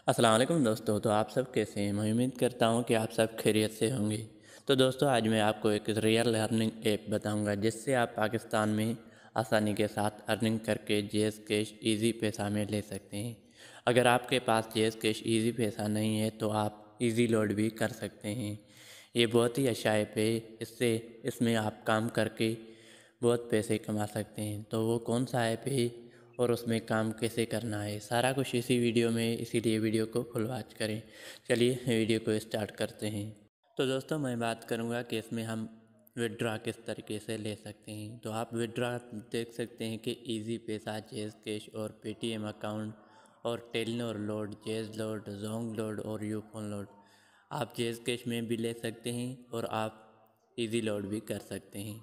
अस्सलाम वालेकुम दोस्तों। तो आप सब कैसे हैं? मैं उम्मीद करता हूं कि आप सब खैरियत से होंगे। तो दोस्तों, आज मैं आपको एक रियल लर्निंग ऐप बताऊंगा जिससे आप पाकिस्तान में आसानी के साथ अर्निंग करके जेएस कैश इजी पैसा में ले सकते हैं। अगर आपके पास जेएस कैश इजी पैसा नहीं है तो आप इजी लोड भी कर सकते हैं। ये बहुत ही अच्छा ऐप है। इसमें आप काम करके बहुत पैसे कमा सकते हैं। तो वो कौन सा ऐप है और उसमें काम कैसे करना है, सारा कुछ इसी वीडियो में, इसीलिए वीडियो को फुल वॉच करें। चलिए वीडियो को स्टार्ट करते हैं। तो दोस्तों, मैं बात करूंगा कि इसमें हम विड्रॉ किस तरीके से ले सकते हैं। तो आप विड्रॉ देख सकते हैं कि इजी पैसा, जेज कैश और पेटीएम अकाउंट और Telenor load, Jazz load, Zong load और यूफोन लोड। आप जेज कैश में भी ले सकते हैं और आप इजी लोड भी कर सकते हैं।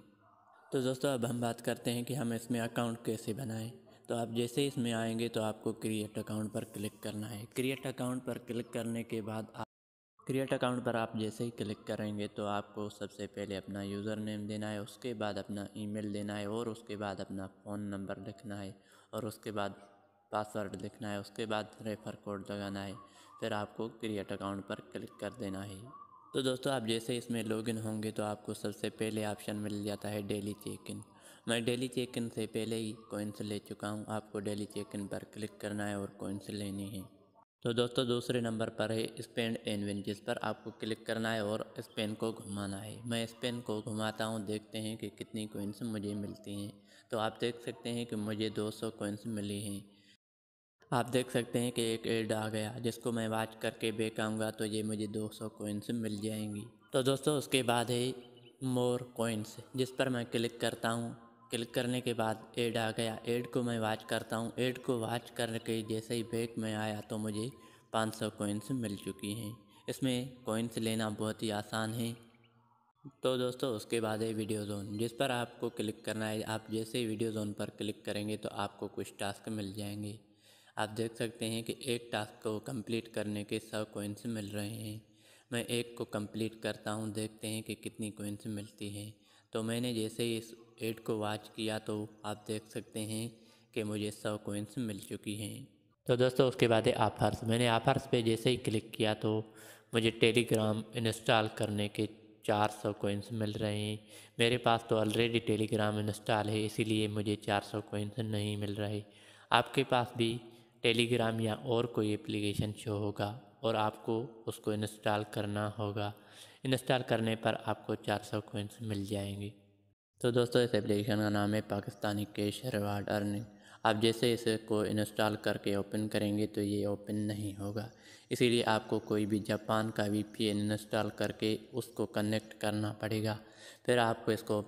तो दोस्तों, अब हम बात करते हैं कि हम इसमें अकाउंट कैसे बनाएं। तो आप जैसे ही इसमें आएंगे तो आपको क्रिएट अकाउंट पर क्लिक करना है। क्रिएट अकाउंट पर क्लिक करने के बाद क्रिएट अकाउंट पर आप जैसे ही क्लिक करेंगे तो आपको सबसे पहले अपना यूज़र नेम देना है, उसके बाद अपना ईमेल देना है और उसके बाद अपना फ़ोन नंबर लिखना है और उसके बाद पासवर्ड लिखना है। उसके बाद रेफ़र कोड लगाना है। फिर आपको क्रिएट अकाउंट पर क्लिक कर देना है। तो दोस्तों, आप जैसे इसमें लॉगिन होंगे तो आपको सबसे पहले ऑप्शन मिल जाता है डेली चेक इन। मैं डेली चेक इन से पहले ही कॉइन्स ले चुका हूँ। आपको डेली चेक इन पर क्लिक करना है और कॉइन्स लेनी है। तो दोस्तों, दूसरे नंबर पर है स्पेंड एंड विन, जिस पर आपको क्लिक करना है और स्पेन को घुमाना है। मैं स्पेन को घुमाता हूँ, देखते हैं कि कितनी कॉइन्स मुझे मिलती हैं। तो आप देख सकते हैं कि मुझे 200 कॉइन्स मिली हैं। आप देख सकते हैं कि एक ऐड आ गया जिसको मैं वॉच करके बैक आऊँगा तो ये मुझे 200 कॉइन्स मिल जाएंगी। तो दोस्तों, उसके बाद है मोर कॉइन्स, जिस पर मैं क्लिक करता हूँ। क्लिक करने के बाद ऐड आ गया। ऐड को मैं वॉच करता हूँ। ऐड को वॉच करके जैसे ही बैक में आया तो मुझे 500 कॉइन्स मिल चुकी हैं। इसमें कॉइन्स लेना बहुत ही आसान है। तो दोस्तों, उसके बाद है वीडियो जोन, जिस पर आपको क्लिक करना है। आप जैसे ही वीडियो जोन पर क्लिक करेंगे तो आपको कुछ टास्क मिल जाएंगे। आप देख सकते हैं कि एक टास्क को कंप्लीट करने के 100 कॉइन्स मिल रहे हैं। मैं एक को कंप्लीट करता हूं, देखते हैं कि कितनी कॉइन्स मिलती हैं। तो मैंने जैसे ही इस ऐड को वॉच किया तो आप देख सकते हैं कि मुझे 100 कॉइन्स मिल चुकी हैं। तो दोस्तों, उसके बाद है ऑफर्स। मैंने ऑफर्स पे जैसे ही क्लिक किया तो मुझे टेलीग्राम इंस्टॉल करने के 400 कॉइन्स मिल रहे हैं। मेरे पास तो ऑलरेडी टेलीग्राम इंस्टॉल है, इसीलिए मुझे 400 कॉइन्स नहीं मिल रहे। आपके पास भी टेलीग्राम या और कोई एप्लीकेशन शो होगा और आपको उसको इंस्टॉल करना होगा। इंस्टॉल करने पर आपको 400 कॉइन्स मिल जाएंगे। तो दोस्तों, इस एप्लीकेशन का नाम है पाकिस्तानी कैश रिवार्ड अर्निंग। आप जैसे इसे को इंस्टॉल करके ओपन करेंगे तो ये ओपन नहीं होगा, इसीलिए आपको कोई भी जापान का वीपीएन इंस्टॉल करके उसको कनेक्ट करना पड़ेगा। फिर आपको इसको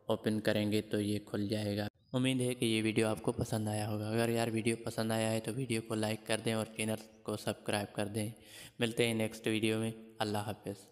ओपन करेंगे तो ये खुल जाएगा। उम्मीद है कि ये वीडियो आपको पसंद आया होगा। अगर यार वीडियो पसंद आया है तो वीडियो को लाइक कर दें और चैनल को सब्सक्राइब कर दें। मिलते हैं नेक्स्ट वीडियो में। अल्लाह हाफ़िज़।